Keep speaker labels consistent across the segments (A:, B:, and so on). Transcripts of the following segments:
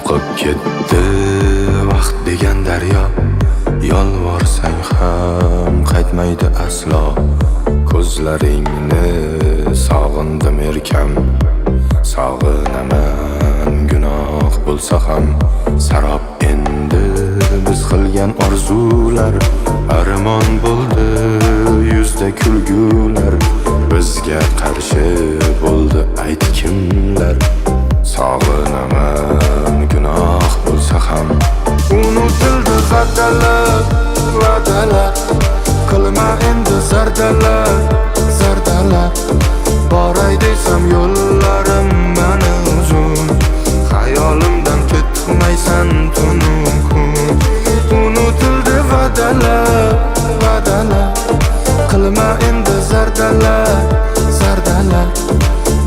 A: oqib ketdi vaqt degan daryo, yolvorsang ham qaytmaydi aslo. Ko'zlaringni sog'indim erkam, sog'inaman gunoh bo'lsa ham. Sarob endi biz qilgan orzular, armon bo'ldi yuzda kulgular. Bizga qarshi bo'ldi ayt kimlar, sog'inaman gunoh bo'lsa ham. Unutildi va'dalar, va'dalar, qilma endi zardalar, zardalar. Boray desam yo'llarim mani uzun, xayolimdan ketmaysan tunum kun. Unutildi va'dalar, va'dalar, qilma endi zardalar, zardalar.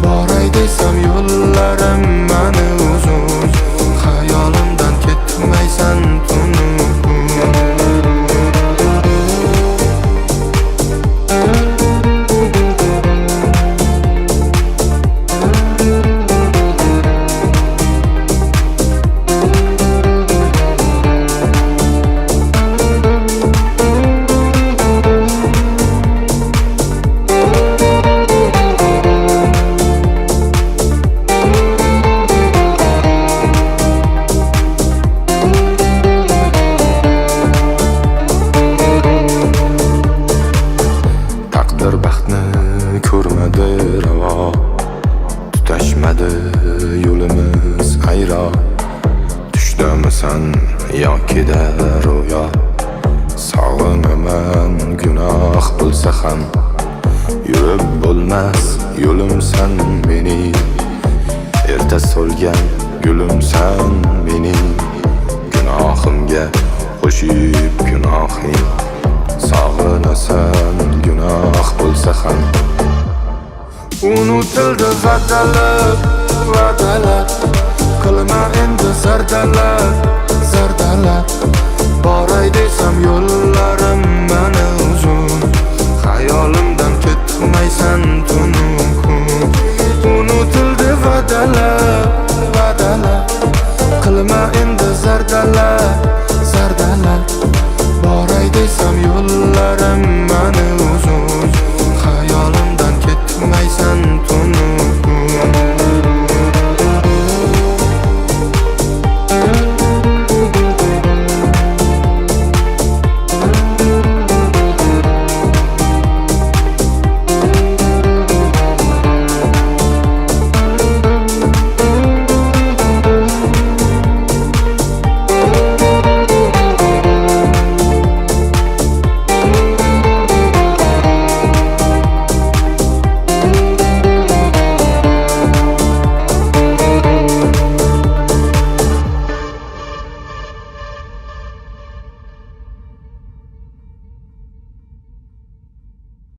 A: Boray desam yo'llarim mani uzun, xayolimdan ketmaysan tunum kun. Baxtni ko'rmadi ravo, tutashmadi yo'limiz ayro. Tushdamisan yokida ro'yo, sog'inaman gunoh bo'lsa ham. Yurib bo'lmas yo'limsan mening, erta so'lgan gulimsan mening. Gunohimga qo'shib gunohing, sog'inasan gunoh bo'lsa ham. Unutildi va'dalar,